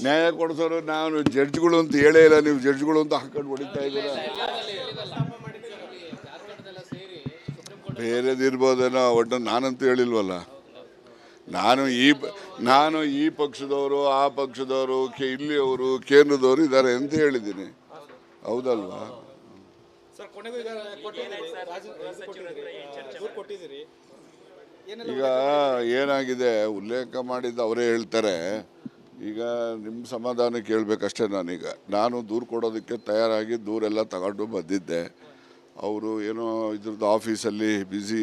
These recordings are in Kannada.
ನ್ಯಾಯ ಕೊಡಿಸೋರು ನಾನು ಜಡ್ಜ್ಗಳು ಅಂತ ಹೇಳೇ ಇಲ್ಲ, ನೀವು ಜಡ್ಜ್ಗಳು ಅಂತ ಹಾಕೊಂಡು ಹೊಡಿತಾ ಇದ್ದೀರಾ. ಬೇರೆದಿರ್ಬೋದೇನೋ, ಒಟ್ಟು ನಾನಂತೂ ಹೇಳಿಲ್ವಲ್ಲ. ನಾನು ಈ ಪಕ್ಷದವರು ಆ ಪಕ್ಷದವರು ಇಲ್ಲಿಯವರು ಕೇಂದ್ರದವರು ಇದ್ದಾರೆ ಅಂತ ಹೇಳಿದ್ದೀನಿ, ಹೌದಲ್ವಾ? ಈಗ ಏನಾಗಿದೆ ಉಲ್ಲೇಖ ಮಾಡಿದ್ದು ಅವರೇ ಹೇಳ್ತಾರೆ. ಈಗ ನಿಮ್ಮ ಸಮಾಧಾನ ಕೇಳಬೇಕಷ್ಟೇ. ನಾನು ದೂರು ಕೊಡೋದಕ್ಕೆ ತಯಾರಾಗಿ ದೂರೆಲ್ಲ ತಗೊಂಡು ಬಂದಿದ್ದೆ. ಅವರು ಏನೋ ಇದ್ರದ್ದು ಆಫೀಸಲ್ಲಿ ಬ್ಯುಸಿ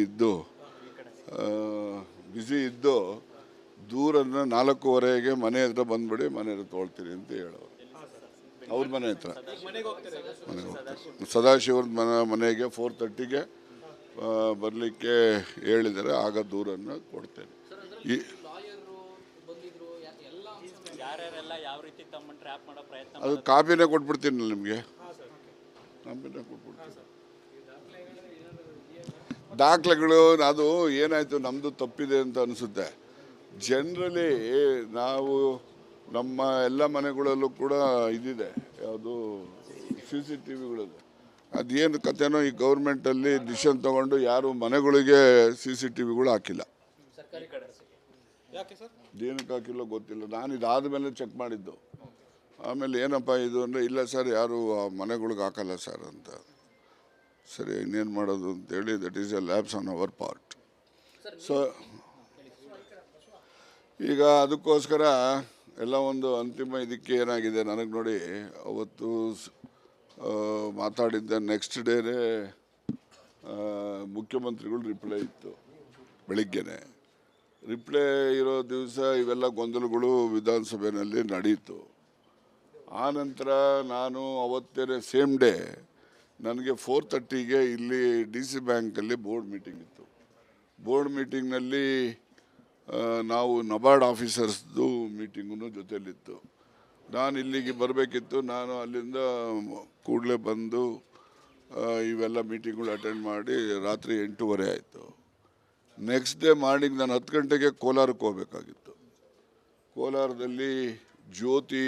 ಇದ್ದು ದೂರನ್ನು 4:15ಗೆ ಮನೆ ಹತ್ರ ಬಂದ್ಬಿಡಿ, ಮನೆ ಹತ್ರ ತೊಗೊಳ್ತೀನಿ ಅಂತ ಹೇಳೋರು. ಅವ್ರ ಮನೆ ಹತ್ರ ಮನೆಗೆ ಹೋಗ್ತಾರೆ. ಸದಾಶಿವ್ರ ಮನೆಗೆ 4:30ಗೆ ಬರಲಿಕ್ಕೆ ಹೇಳಿದರೆ ಆಗ ದೂರನ್ನು ಕೊಡ್ತೇನೆ. ಅದು ಕಾಪಿನೇ ಕೊಟ್ಬಿಡ್ತೀನಿ ನಿಮಗೆ, ಕಾಪಿನೇ ಕೊಟ್ಬಿಡ್ತೀನಿ. ದಾಖಲೆಗಳು ಅದು ಏನಾಯಿತು, ನಮ್ಮದು ತಪ್ಪಿದೆ ಅಂತ ಅನಿಸುತ್ತೆ. ಜನರಲಿ ನಾವು ನಮ್ಮ ಎಲ್ಲ ಮನೆಗಳಲ್ಲೂ ಕೂಡ ಇದಿದೆ, ಯಾವುದು CCTVಗಳದು. ಅದೇನು ಕಥೆನೋ ಈ ಗೌರ್ಮೆಂಟಲ್ಲಿ ಡಿಸಿಷನ್ ತೊಗೊಂಡು ಯಾರು ಮನೆಗಳಿಗೆ CCTVಗಳು ಹಾಕಿಲ್ಲ. ಏನಕ್ಕೆ ಹಾಕಿಲ್ಲ ಗೊತ್ತಿಲ್ಲ. ನಾನು ಇದಾದ ಮೇಲೆ ಚೆಕ್ ಮಾಡಿದ್ದು. ಆಮೇಲೆ ಏನಪ್ಪ ಇದು ಅಂದರೆ, ಇಲ್ಲ ಸರ್ ಯಾರು ಮನೆಗಳಿಗೆ ಹಾಕಲ್ಲ ಸರ್ ಅಂತ. ಸರಿ, ಇನ್ನೇನು ಮಾಡೋದು ಅಂತೇಳಿ, that is a labs on our part. So ಈಗ ಅದಕ್ಕೋಸ್ಕರ ಎಲ್ಲ ಒಂದು ಅಂತಿಮ ಇದಕ್ಕೆ ಏನಾಗಿದೆ ನನಗೆ ನೋಡಿ, ಅವತ್ತು ಮಾತಾಡಿದ್ದ ನೆಕ್ಸ್ಟ್ ಡೇನೇ ಮುಖ್ಯಮಂತ್ರಿಗಳು ರಿಪ್ಲೈ ಇತ್ತು. ಬೆಳಿಗ್ಗೆನೆ ರಿಪ್ಲೈ ಇರೋ ದಿವಸ ಇವೆಲ್ಲ ಗೊಂದಲಗಳು ವಿಧಾನಸಭೆಯಲ್ಲಿ ನಡೀತು. ಆನಂತರ ನಾನು ಅವತ್ತೇ ಸೇಮ್ ಡೇ ನನಗೆ 4:30ಗೆ ಇಲ್ಲಿ DC ಬ್ಯಾಂಕಲ್ಲಿ ಬೋರ್ಡ್ ಮೀಟಿಂಗ್ ಇತ್ತು. ಬೋರ್ಡ್ ಮೀಟಿಂಗ್ನಲ್ಲಿ ನಾವು ನಬಾರ್ಡ್ ಆಫೀಸರ್ಸ್ದು ಮೀಟಿಂಗೂ ಜೊತೆಯಲ್ಲಿತ್ತು. ನಾನು ಇಲ್ಲಿಗೆ ಬರಬೇಕಿತ್ತು. ನಾನು ಅಲ್ಲಿಂದ ಕೂಡಲೇ ಬಂದು ಇವೆಲ್ಲ ಮೀಟಿಂಗ್ಗಳು ಅಟೆಂಡ್ ಮಾಡಿ ರಾತ್ರಿ 8:30 ಆಯಿತು. ನೆಕ್ಸ್ಟ್ ಡೇ ಮಾರ್ನಿಂಗ್ ನಾನು 10 ಗಂಟೆಗೆ ಕೋಲಾರಕ್ಕೆ ಹೋಗಬೇಕಾಗಿತ್ತು. ಕೋಲಾರದಲ್ಲಿ ಜ್ಯೋತಿ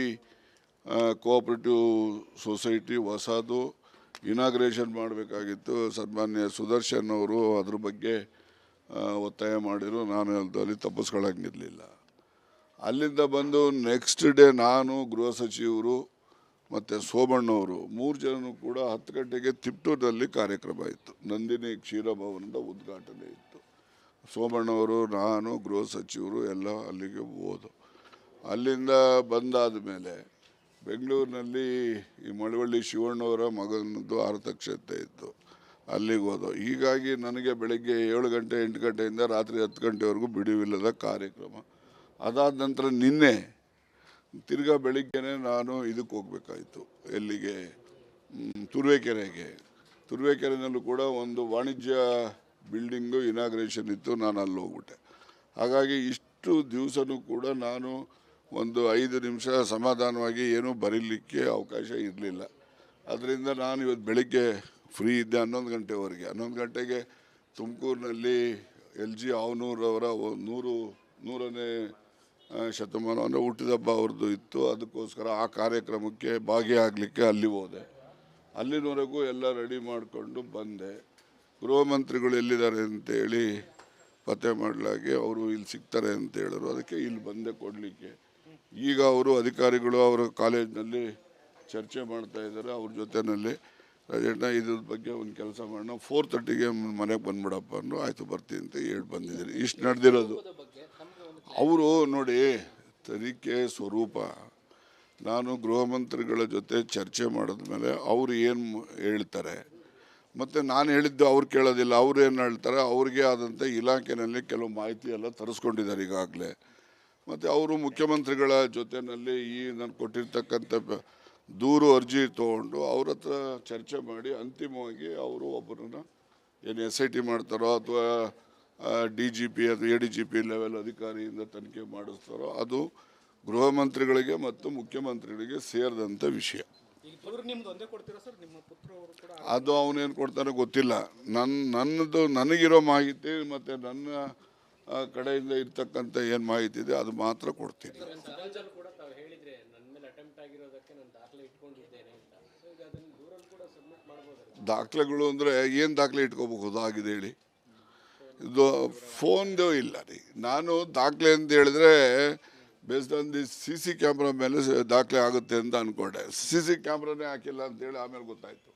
ಕೋಆಪರೇಟಿವ್ ಸೊಸೈಟಿ ಹೊಸದು ಇನಾಗ್ರೇಷನ್ ಮಾಡಬೇಕಾಗಿತ್ತು. ಸನ್ಮಾನ್ಯ ಸುದರ್ಶನ್ ಅವರು ಅದ್ರ ಬಗ್ಗೆ ಒತ್ತಾಯ ಮಾಡಿದರು. ನಾನು ಅಲ್ಲಿ ತಪ್ಪಿಸ್ಕೊಳ್ಳೋಂಗಿರಲಿಲ್ಲ. ಅಲ್ಲಿಂದ ಬಂದು ನೆಕ್ಸ್ಟ್ ಡೇ ನಾನು, ಗೃಹ ಸಚಿವರು ಮತ್ತು ಸೋಮಣ್ಣವರು 3 ಜನರು ಕೂಡ 10 ಗಂಟೆಗೆ ತಿಪ್ಟೂರಿನಲ್ಲಿ ಕಾರ್ಯಕ್ರಮ ಇತ್ತು. ನಂದಿನಿ ಕ್ಷೀರಭವನದ ಉದ್ಘಾಟನೆ ಇತ್ತು. ಸೋಮಣ್ಣವರು, ನಾನು, ಗೃಹ ಸಚಿವರು ಎಲ್ಲ ಅಲ್ಲಿಗೆ ಹೋದು. ಅಲ್ಲಿಂದ ಬಂದಾದ ಮೇಲೆ ಬೆಂಗಳೂರಿನಲ್ಲಿ ಈ ಮಳವಳ್ಳಿ ಶಿವಣ್ಣವರ ಮಗನದ್ದು ಆರತಕ್ಷತೆ ಇತ್ತು, ಅಲ್ಲಿಗೆ ಹೋದೋ. ಹೀಗಾಗಿ ನನಗೆ ಬೆಳಗ್ಗೆ 7 ಗಂಟೆ 8 ಗಂಟೆಯಿಂದ ರಾತ್ರಿ 10 ಗಂಟೆವರೆಗೂ ಬಿಡುವಿಲ್ಲದ ಕಾರ್ಯಕ್ರಮ. ಅದಾದ ನಂತರ ನಿನ್ನೆ ತಿರ್ಗಾ ಬೆಳಿಗ್ಗೆನೇ ನಾನು ಇದಕ್ಕೆ ಹೋಗಬೇಕಾಯಿತು. ಎಲ್ಲಿಗೆ? ತುರುವೇಕೆರೆಗೆ. ತುರುವೇಕೆರೆನಲ್ಲೂ ಕೂಡ ಒಂದು ವಾಣಿಜ್ಯ ಬಿಲ್ಡಿಂಗು ಇನಾಗ್ರೇಷನ್ ಇತ್ತು. ನಾನು ಅಲ್ಲಿ ಹೋಗ್ಬಿಟ್ಟೆ. ಹಾಗಾಗಿ ಇಷ್ಟು ದಿವಸನೂ ಕೂಡ ನಾನು ಒಂದು 5 ನಿಮಿಷ ಸಮಾಧಾನವಾಗಿ ಏನೂ ಬರೀಲಿಕ್ಕೆ ಅವಕಾಶ ಇರಲಿಲ್ಲ. ಅದರಿಂದ ನಾನು ಇವತ್ತು ಬೆಳಿಗ್ಗೆ ಫ್ರೀ ಇದ್ದೆ 11 ಗಂಟೆವರೆಗೆ. 11 ಗಂಟೆಗೆ ತುಮಕೂರಿನಲ್ಲಿ LG ಆವನೂರವರ 100ನೇ ಶತಮಾನ ಅಂದರೆ ಹುಟ್ಟಿದಬ್ಬ ಅವ್ರದ್ದು ಇತ್ತು. ಅದಕ್ಕೋಸ್ಕರ ಆ ಕಾರ್ಯಕ್ರಮಕ್ಕೆ ಭಾಗಿಯಾಗಲಿಕ್ಕೆ ಅಲ್ಲಿ ಹೋದೆ. ಅಲ್ಲಿನವರೆಗೂ ಎಲ್ಲ ರೆಡಿ ಮಾಡಿಕೊಂಡು ಬಂದೆ. ಗೃಹ ಮಂತ್ರಿಗಳು ಎಲ್ಲಿದ್ದಾರೆ ಅಂತೇಳಿ ಪತ್ತೆ ಮಾಡಲಾಗಿ ಅವರು ಇಲ್ಲಿ ಸಿಗ್ತಾರೆ ಅಂತ ಹೇಳಿದ್ರು. ಅದಕ್ಕೆ ಇಲ್ಲಿ ಬಂದೆ ಕೊಡಲಿಕ್ಕೆ. ಈಗ ಅವರು ಅಧಿಕಾರಿಗಳು ಅವರ ಕಾಲೇಜಿನಲ್ಲಿ ಚರ್ಚೆ ಮಾಡ್ತಾ ಇದ್ದಾರೆ. ಅವ್ರ ಜೊತೆಯಲ್ಲಿ ರಾಜಣ್ಣ ಇದ್ರ ಬಗ್ಗೆ ಒಂದು ಕೆಲಸ ಮಾಡೋಣ, 4:30ಗೆ ಮನೆಗೆ ಬಂದ್ಬಿಡಪ್ಪ ಅಂದರು. ಆಯಿತು ಬರ್ತೀನಿ ಅಂತ ಹೇಳಿ ಬಂದಿದ್ದೀನಿ. ಇಷ್ಟು ನಡೆದಿರೋದು. ಅವರು ನೋಡಿ ತನಿಖೆ ಸ್ವರೂಪ. ನಾನು ಗೃಹ ಮಂತ್ರಿಗಳ ಜೊತೆ ಚರ್ಚೆ ಮಾಡಿದ್ಮೇಲೆ ಅವರು ಏನು ಹೇಳ್ತಾರೆ, ಮತ್ತು ನಾನು ಹೇಳಿದ್ದು ಅವ್ರು ಕೇಳೋದಿಲ್ಲ. ಅವ್ರು ಏನು ಹೇಳ್ತಾರೆ, ಅವ್ರಿಗೆ ಆದಂಥ ಇಲಾಖೆಯಲ್ಲಿ ಕೆಲವು ಮಾಹಿತಿ ಎಲ್ಲ ತರಿಸ್ಕೊಂಡಿದ್ದಾರೆ ಈಗಾಗಲೇ. ಮತ್ತು ಅವರು ಮುಖ್ಯಮಂತ್ರಿಗಳ ಜೊತೆಯಲ್ಲಿ ನಾನು ಕೊಟ್ಟಿರ್ತಕ್ಕಂಥ ದೂರು ಅರ್ಜಿ ತೊಗೊಂಡು ಅವ್ರ ಹತ್ರ ಚರ್ಚೆ ಮಾಡಿ ಅಂತಿಮವಾಗಿ ಅವರು ಒಬ್ಬರನ್ನು ಏನು SIT ಮಾಡ್ತಾರೋ ಅಥವಾ DGP ಅಥವಾ ADGP ಲೆವೆಲ್ ಅಧಿಕಾರಿಯಿಂದ ತನಿಖೆ ಮಾಡಿಸ್ತಾರೋ ಅದು ಗೃಹ ಮಂತ್ರಿಗಳಿಗೆ ಮತ್ತು ಮುಖ್ಯಮಂತ್ರಿಗಳಿಗೆ ಸೇರಿದಂಥ ವಿಷಯ. ಅದು ಅವನೇನು ಕೊಡ್ತಾನೋ ಗೊತ್ತಿಲ್ಲ. ನನ್ನದು ನನಗಿರೋ ಮಾಹಿತಿ ಮತ್ತು ನನ್ನ ಕಡೆಯಿಂದ ಇರ್ತಕ್ಕಂಥ ಏನು ಮಾಹಿತಿ ಇದೆ ಅದು ಮಾತ್ರ ಕೊಡ್ತೀನಿ. ಆಗಿರೋದಕ್ಕೆ ನಾನು ದಾಖಲೆ ಇಟ್ಕೊಂಡಿದ್ದೇನೆ ಅಂತ. ಈಗ ಅದನ್ನು ದೂರಲ್ಲಿ ಕೂಡ ಸಬ್ಮಿಟ್ ಮಾಡ್ಬೋದಲ್ಲ? ದಾಖಲೆಗಳು ಅಂದರೆ ಏನು ದಾಖಲೆ ಇಟ್ಕೋಬಹುದು ಆಗಿದೆ ಹೇಳಿ? ಇದು ಫೋನ್ದು ಇಲ್ಲ ರೀ. ನಾನು ದಾಖಲೆ ಅಂತ ಹೇಳಿದ್ರೆ based on the CC camera ಮೇಲೆ ದಾಖಲೆ ಆಗುತ್ತೆ ಅಂತ ಅಂದ್ಕೊಂಡೆ. CC ಕ್ಯಾಮ್ರಾನೇ ಹಾಕಿಲ್ಲ ಅಂತೇಳಿ ಆಮೇಲೆ ಗೊತ್ತಾಯ್ತು.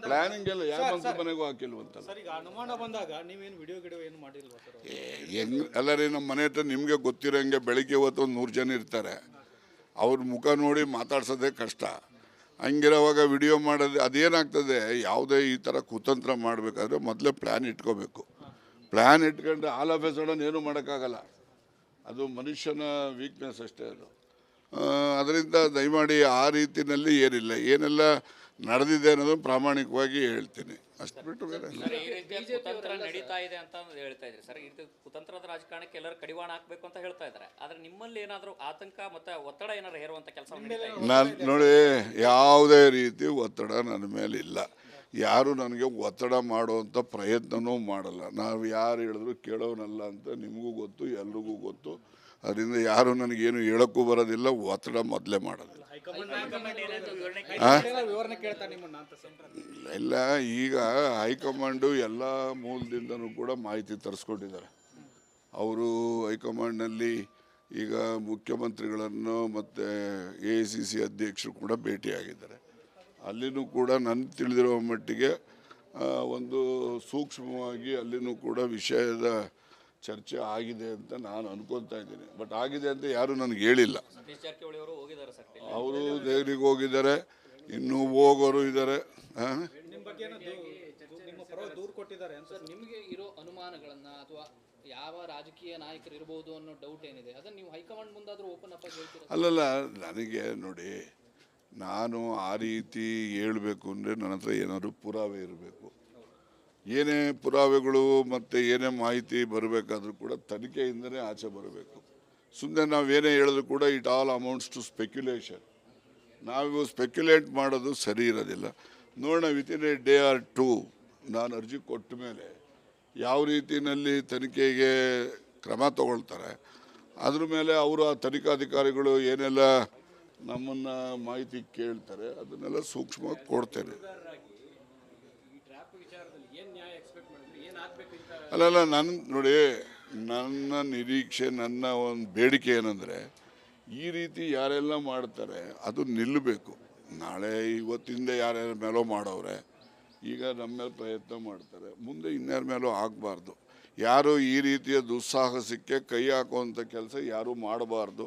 ಪ್ಲಾನಿಂಗ್ ಎಲ್ಲ ಯಾವ ಮಂತ್ರಿ ಮನೆಗೂ ಹಾಕಿಲ್ವಂತಲ್ಲ. ಸರ್, ಈಗ ಅನುಮಾನ ಬಂದಾಗ ನೀವೇನು ವಿಡಿಯೋ ಗಿಡಿಯೋ ಏನು ಮಾಡಿಲ್ವಾ ಸರ್? ಹೆಂಗ್ ಅಲ್ಲ ರೀ, ನಮ್ಮ ಮನೆ ಹತ್ರ ನಿಮಗೆ ಗೊತ್ತಿರೋಂಗೆ ಬೆಳಿಗ್ಗೆ ಹೊತ್ತು ಒಂದು 100 ಜನ ಇರ್ತಾರೆ. ಅವ್ರ ಮುಖ ನೋಡಿ ಮಾತಾಡ್ಸೋದೇ ಕಷ್ಟ. ಹಂಗಿರೋವಾಗ ವಿಡಿಯೋ ಮಾಡೋದು ಅದೇನಾಗ್ತದೆ, ಯಾವುದೇ ಈ ಥರ ಕುತಂತ್ರ ಮಾಡಬೇಕಾದ್ರೆ ಮೊದಲೇ ಪ್ಲ್ಯಾನ್ ಇಟ್ಕೋಬೇಕು. ಪ್ಲ್ಯಾನ್ ಇಟ್ಕೊಂಡ್ರೆ ಆಲ್ ಆಫ್ ಎ ಸಡನ್ ಏನೂ ಮಾಡೋಕ್ಕಾಗಲ್ಲ. ಅದು ಮನುಷ್ಯನ ವೀಕ್ನೆಸ್ ಅಷ್ಟೇ ಅದು. ಅದರಿಂದ ದಯಮಾಡಿ ಆ ರೀತಿಯಲ್ಲಿ ಏನಿಲ್ಲ, ಏನೆಲ್ಲ ನಡೆದಿದೆ ಅನ್ನೋದು ಪ್ರಾಮಾಣಿಕವಾಗಿ ಹೇಳ್ತೀನಿ. ಅಷ್ಟು ಬಿಟ್ಟು ಬೇರೆ ಈ ರೀತಿಯ ಕುತಂತ್ರ ನಡೀತಾ ಇದೆ ಅಂತ ಹೇಳ್ತಾ ಇದ್ರಿ ಸರ್. ಈ ಕುತಂತ್ರದ ರಾಜಕಾರಣಕ್ಕೆ ಎಲ್ಲರೂ ಕಡಿವಾಣ ಹಾಕ್ಬೇಕು ಅಂತ ಹೇಳ್ತಾ ಇದ್ದಾರೆ. ಆದ್ರೆ ನಿಮ್ಮಲ್ಲಿ ಏನಾದರೂ ಆತಂಕ ಮತ್ತೆ ಒತ್ತಡ ಏನಾದ್ರು ಹೇರುವಂತ ಕೆಲಸ ನಾನು ನೋಡಿ, ಯಾವುದೇ ರೀತಿ ಒತ್ತಡ ನನ್ನ ಮೇಲೆ ಇಲ್ಲ. ಯಾರು ನನಗೆ ಒತ್ತಡ ಮಾಡುವಂಥ ಪ್ರಯತ್ನವೂ ಮಾಡಲ್ಲ. ನಾವು ಯಾರು ಹೇಳಿದ್ರು ಕೇಳೋನಲ್ಲ ಅಂತ ನಿಮಗೂ ಗೊತ್ತು, ಎಲ್ರಿಗೂ ಗೊತ್ತು. ಅದರಿಂದ ಯಾರು ನನಗೇನು ಹೇಳೋಕ್ಕೂ ಬರೋದಿಲ್ಲ, ಒತ್ತಡ ಮೊದಲೇ ಮಾಡೋದಿಲ್ಲ. ಇಲ್ಲ, ಈಗ ಹೈಕಮಾಂಡು ಎಲ್ಲ ಮೂಲದಿಂದನೂ ಕೂಡ ಮಾಹಿತಿ ತರಿಸ್ಕೊಂಡಿದ್ದಾರೆ. ಅವರು ಹೈಕಮಾಂಡ್ನಲ್ಲಿ ಈಗ ಮುಖ್ಯಮಂತ್ರಿಗಳನ್ನು ಮತ್ತು AICC ಅಧ್ಯಕ್ಷರು ಕೂಡ ಭೇಟಿಯಾಗಿದ್ದಾರೆ. ಅಲ್ಲಿನೂ ಕೂಡ ನನ್ನ ತಿಳಿದಿರೋ ಮಟ್ಟಿಗೆ ಒಂದು ಸೂಕ್ಷ್ಮವಾಗಿ ಅಲ್ಲಿನೂ ಕೂಡ ವಿಷಯದ ಚರ್ಚೆ ಆಗಿದೆ ಅಂತ ನಾನು ಅನ್ಕೊತಾ ಇದ್ದೀನಿ. ಬಟ್ ಆಗಿದೆ ಅಂತ ಯಾರು ನನಗೆ ಹೇಳಿಲ್ಲ. ಅವರು ದೆಹಲಿಗೆ ಹೋಗಿದ್ದಾರೆ, ಇನ್ನೂ ಹೋಗೋರು ಇದ್ದಾರೆ. ನಿಮಗೆ ಇರೋ ಅನುಮಾನಗಳನ್ನ ಅಥವಾ ಯಾವ ರಾಜಕೀಯ ನಾಯಕರು ಇರಬಹುದು ಅನ್ನೋ ಡೌಟ್ ಏನಿದೆ, ಅದನ್ನ ನೀವು ಹೈಕಮಾಂಡ್ ಮುಂದಾದ್ರೂ ಓಪನ್ ಅಪ್ ಆಗಿ ಹೇಳ್ತೀರಾ? ಅಲ್ಲಲ್ಲ, ನನಗೆ ನೋಡಿ, ನಾನು ಆ ರೀತಿ ಹೇಳಬೇಕು ಅಂದರೆ ನನ್ನ ಹತ್ರ ಏನಾದರೂ ಪುರಾವೆ ಇರಬೇಕು. ಏನೇ ಪುರಾವೆಗಳು ಮತ್ತು ಏನೇ ಮಾಹಿತಿ ಬರಬೇಕಾದ್ರೂ ಕೂಡ ತನಿಖೆಯಿಂದನೇ ಆಚೆ ಬರಬೇಕು. ಸುಮ್ಮನೆ ನಾವೇನೇ ಹೇಳಿದ್ರು ಕೂಡ it all amounts to speculation. ನಾವು ಸ್ಪೆಕ್ಯುಲೇಟ್ ಮಾಡೋದು ಸರಿ ಇರೋದಿಲ್ಲ. ನೋಡೋಣ, ವಿತಿನ್ ಎ ಡೇ ಆರ್ 2 ನಾನು ಅರ್ಜಿ ಕೊಟ್ಟ ಮೇಲೆ ಯಾವ ರೀತಿಯಲ್ಲಿ ತನಿಖೆಗೆ ಕ್ರಮ ತಗೊಳ್ತಾರೆ, ಅದ್ರ ಮೇಲೆ ಅವರು ಆ ತನಿಖಾಧಿಕಾರಿಗಳು ಏನೆಲ್ಲ ನಮ್ಮನ್ನು ಮಾಹಿತಿ ಕೇಳ್ತಾರೆ ಅದನ್ನೆಲ್ಲ ಸೂಕ್ಷ್ಮವಾಗಿ ಕೊಡ್ತೇನೆ. ಅಲ್ಲಲ್ಲ, ನೋಡಿ, ನನ್ನ ನಿರೀಕ್ಷೆ, ನನ್ನ ಒಂದು ಬೇಡಿಕೆ ಏನಂದರೆ, ಈ ರೀತಿ ಯಾರೆಲ್ಲ ಮಾಡ್ತಾರೆ ಅದು ನಿಲ್ಲಬೇಕು. ನಾಳೆ ಇವತ್ತಿಂದ ಯಾರ್ಯಾರ ಮೇಲೋ ಮಾಡೋರೆ, ಈಗ ನಮ್ಮ ಮೇಲೆ ಪ್ರಯತ್ನ ಮಾಡ್ತಾರೆ, ಮುಂದೆ ಇನ್ಯಾರ ಮೇಲೂ ಆಗಬಾರ್ದು. ಯಾರು ಈ ರೀತಿಯ ದುಸ್ಸಾಹಸಕ್ಕೆ ಕೈ ಹಾಕುವಂಥ ಕೆಲಸ ಯಾರೂ ಮಾಡಬಾರ್ದು.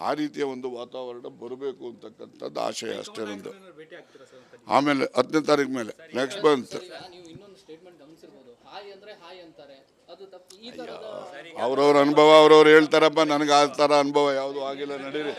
ಆ ರೀತಿಯ ಒಂದು ವಾತಾವರಣ ಬರಬೇಕು ಅಂತಕ್ಕಂಥದ್ದು ಆಶಯ ಅಷ್ಟೇ ನಂದು. ಆಮೇಲೆ 10ನೇ ತಾರೀಕು ಮೇಲೆ ನೆಕ್ಸ್ಟ್ ಮಂತ್ ಅವ್ರವ್ರ ಅನುಭವ ಅವ್ರವ್ರು ಹೇಳ್ತಾರಪ್ಪ. ನನಗೆ ಆ ಥರ ಅನುಭವ ಯಾವುದೂ ಆಗಿಲ್ಲ. ನಡೀರಿ.